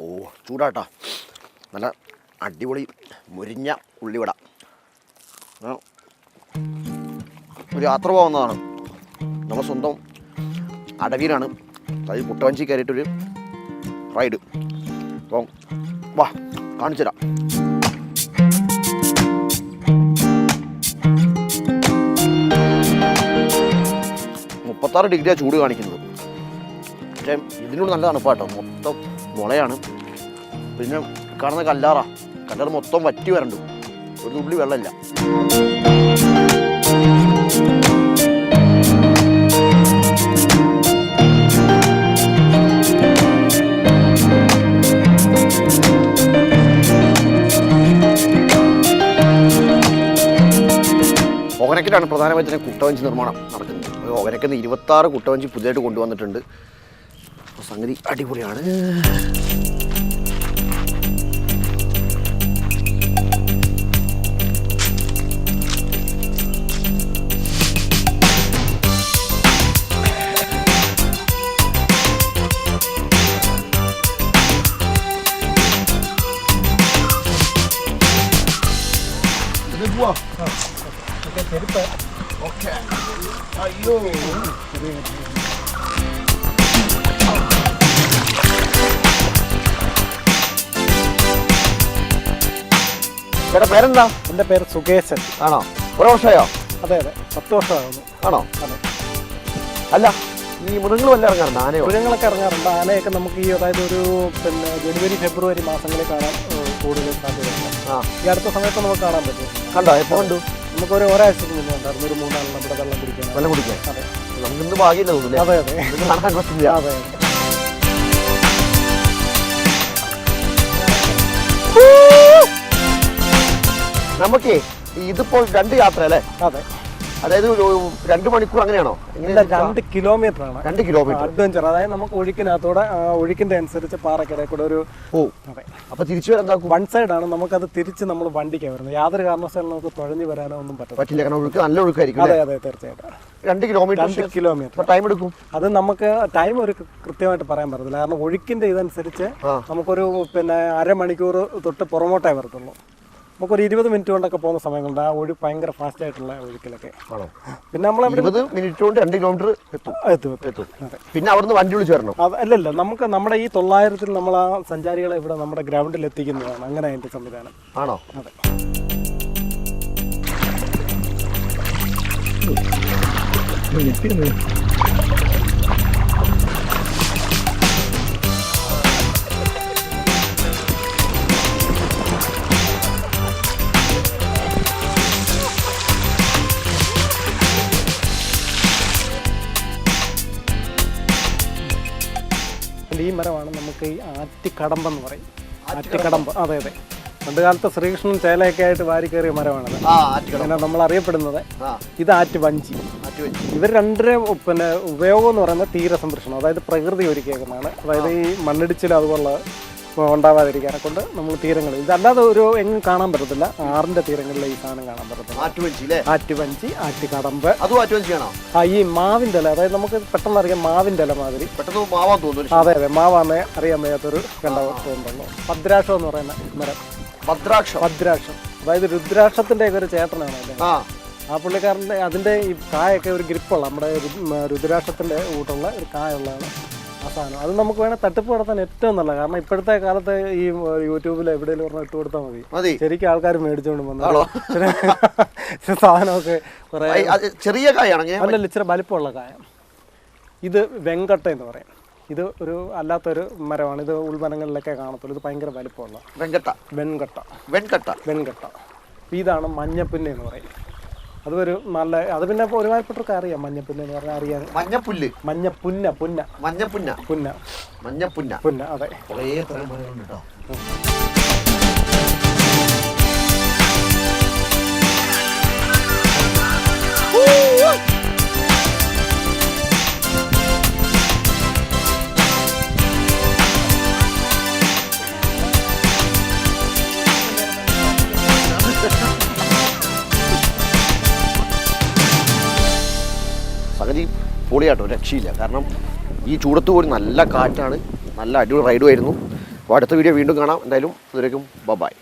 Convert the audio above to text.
ഓ ചൂടാട്ടാ, നല്ല അടിപൊളി മുരിഞ്ഞ ഉള്ളിവട. ഒരു യാത്ര പോകുന്നതാണ്, നമ്മൾ സ്വന്തം അടവിയിലാണ്. അതായത് കുട്ടവഞ്ചി കയറിയിട്ടൊരു റൈഡ്. അപ്പം വാ കാണിച്ചു തരാം. ഡിഗ്രിയാണ് ചൂട് കാണിക്കുന്നത്. പക്ഷേ ഇതിനോട് നല്ല തണുപ്പാട്ടോ. മൊത്തം മുളയാണ്. പിന്നെ കാണുന്ന കല്ലാറ് മൊത്തം വറ്റി വരണ്ടു. ഒരു തുള്ളി വെള്ളമില്ല. ഒകനക്കിലാണ് പ്രധാനമായിട്ടും കുട്ടവഞ്ചി നിർമ്മാണം നടക്കുന്നത്. ഒകനക്കിൽ 26 കുട്ടവഞ്ചി പുതിയതായിട്ട് കൊണ്ടുവന്നിട്ടുണ്ട്. സംഗതി അടിപൊളിയാണ്. അയ്യോ ചേട്ടാ പേരെന്താ? എൻ്റെ പേര് സുകേശൻ. ആണോ? ഒരു വർഷമായോ? അതെ 10 വർഷമാകുന്നു. ആണോ? അതെ. അല്ല, ഈ മൃഗങ്ങൾ വല്ല ഇറങ്ങാറുണ്ട്? ആനയോ? മൃഗങ്ങളൊക്കെ ഇറങ്ങാറുണ്ട്. ആനയൊക്കെ നമുക്ക് ഈ അതായത് ഒരു ജനുവരി ഫെബ്രുവരി മാസങ്ങളിൽ കാണാൻ കൂടുതൽ സാധ്യതയുണ്ട്. ഈ അടുത്ത സമയത്ത് നമുക്ക് കാണാൻ പറ്റും. കണ്ടോ? എപ്പോൾ കണ്ടു? നമുക്കൊരു ഒരാഴ്ചക്ക് മുന്നേ ഉണ്ടായിരുന്നു. ഒരു 3 നാൾ നമ്മുടെ വെള്ളം കുടിക്കാൻ. അതെ, നമുക്കിന്ന് ഭാഗ്യമില്ല തോന്നുന്നു. അതെ കാണാൻ പറ്റില്ല. അതെ. നമുക്കേ ഇതിപ്പോൾ 2 യാത്ര അല്ലേ? അതെ. അതായത് 2 മണിക്കൂർ അങ്ങനെയാണോ? 2 കിലോമീറ്റർ ആണ്. 2 കിലോമീറ്റർ അഡ്വഞ്ചർ. അതായത് നമുക്ക് ഒഴുക്കിനകത്തൂടെ ഒഴുക്കിന്റെ അനുസരിച്ച് പാറക്കിടയിൽ കൂടെ ഒരു അതെ. അപ്പൊ തിരിച്ചു വരാൻ എന്താക്കും? 1 സൈഡാണ്. നമുക്കത് തിരിച്ച് നമ്മൾ വണ്ടിക്കാണ് വരുന്നത്. യാതൊരു കാരണവശാലും നമുക്ക് തുഴഞ്ഞു വരാനോ ഒന്നും പറ്റില്ല. കാരണം ഒഴുക്ക് നല്ല ഒഴുക്കായിരിക്കും. അതെ അതെ, തീർച്ചയായിട്ടും. 2 കിലോമീറ്റർ ടൈം എടുക്കും. അത് നമുക്ക് ടൈം ഒരു കൃത്യമായിട്ട് പറയാൻ പറ്റത്തില്ല. കാരണം ഒഴുക്കിന്റെ ഇതനുസരിച്ച് നമുക്കൊരു അരമണിക്കൂർ തൊട്ട് പുറമോട്ടേ വരത്തുള്ളൂ. നമുക്കൊരു 20 മിനിറ്റ് കൊണ്ടൊക്കെ പോകുന്ന സമയങ്ങളുണ്ട്. ആ ഒഴുക്ക് ഭയങ്കര ഫാസ്റ്റ് ആയിട്ടുള്ള ഒഴുക്കിലൊക്കെ. പിന്നെ നമ്മൾ 20 മിനിറ്റ് കൊണ്ട് 2 കിലോമീറ്റർ എത്തും. പിന്നെ അവിടുന്ന് വണ്ടി വിളിച്ച് വരണം? അല്ലല്ല, നമുക്ക് നമ്മുടെ ഈ 900-ൽ നമ്മൾ ആ സഞ്ചാരികളെ ഇവിടെ നമ്മുടെ ഗ്രൗണ്ടിൽ എത്തിക്കുന്നതാണ്. അങ്ങനെ അതിന്റെ സംവിധാനം. ആണോ? അതെ. ഈ മരമാണ് നമുക്ക് ഈ ആറ്റിക്കടമ്പെന്ന് പറയും. ആറ്റിക്കടമ്പ്. അതെ അതെ. പണ്ട് കാലത്ത് ശ്രീകൃഷ്ണൻ ചേലയൊക്കെ ആയിട്ട് വാരി കയറിയ മരമാണത്. അങ്ങനെ നമ്മൾ അറിയപ്പെടുന്നത്. ഇത് ആറ്റുവഞ്ചി. ഇവർ 2 ഉപയോഗം എന്ന് പറയുന്നത് തീരസംരക്ഷണം. അതായത് പ്രകൃതി ഒരുക്കിയേക്കുന്നതാണ്. അതായത് ഈ മണ്ണിടിച്ചിൽ അതുപോലെ ഉണ്ടാവാതിരിക്കാനെ കൊണ്ട് നമ്മൾ തീരങ്ങളിൽ ഇതല്ലാതെ ഒരു എങ്ങും കാണാൻ പറ്റത്തില്ല. 6ന്റെ തീരങ്ങളിലെ ഈ സാധനം കാണാൻ പറ്റത്തില്ല. ആറ്റുവഞ്ചി, ആറ്റുകടമ്പ്. ഈ മാവിന്റെ ഇല, അതായത് നമുക്ക് പെട്ടെന്ന് അറിയാം മാവിന്റെ ഇല മാതിരി. അതെ അതെ, മാവാന്ന് അറിയാൻ വയ്യാത്തൊരു തോന്നുന്നു. ഭദ്രാക്ഷം എന്ന് പറയുന്ന മരം. ഭദ്രാക്ഷം അതായത് രുദ്രാക്ഷത്തിന്റെ ഒക്കെ ഒരു ചേട്ടനാണ് അല്ലേ? ആ പുള്ളിക്കാരൻ്റെ അതിന്റെ ഈ കായൊക്കെ ഒരു ഗ്രിപ്പുള്ള നമ്മുടെ രുദ്രാക്ഷത്തിന്റെ കൂട്ടുള്ള ഒരു കായുള്ളതാണ് ആ സാധനം. അത് നമുക്ക് വേണേൽ തട്ടിപ്പ് നടത്താൻ ഏറ്റവും നല്ല. കാരണം ഇപ്പോഴത്തെ കാലത്ത് ഈ യൂട്യൂബിൽ എവിടെയെങ്കിലും പറഞ്ഞാൽ ഇട്ട് കൊടുത്താൽ മതി. ശരിക്കും ആൾക്കാർ മേടിച്ചുകൊണ്ട് വന്നു സാധനമൊക്കെ കുറെ ചെറിയ കായാണ്. അല്ലല്ല, ഇച്ചിരി വലിപ്പമുള്ള കായ. ഇത് വെങ്കട്ട എന്ന് പറയും. ഇത് ഒരു അല്ലാത്തൊരു മരമാണ്. ഇത് ഉൾവനങ്ങളിലൊക്കെ കാണത്തുള്ളൂ. ഇത് ഭയങ്കര വലിപ്പമുള്ള വെങ്കട്ട. ഇതാണ് മഞ്ഞപ്പുന്ന എന്ന് പറയും. അത് ഒരു നല്ല, അത് പിന്നെ ഒരുമാതിരിപ്പെട്ടവർക്ക് അറിയാം. മഞ്ഞപ്പുന്ന എന്ന് പറഞ്ഞാൽ അറിയാം. മഞ്ഞപ്പുന്ന. അതെ. സംഗതി പൊളിയാട്ടോ, രക്ഷയില്ല. കാരണം ഈ ചൂടത്ത് പോലും നല്ല കാറ്റാണ്. നല്ല അടിപൊളി റൈഡുമായിരുന്നു. അപ്പോൾ അടുത്ത വീഡിയോ വീണ്ടും കാണാം. എന്തായാലും അതുവരേക്കും ബൈ.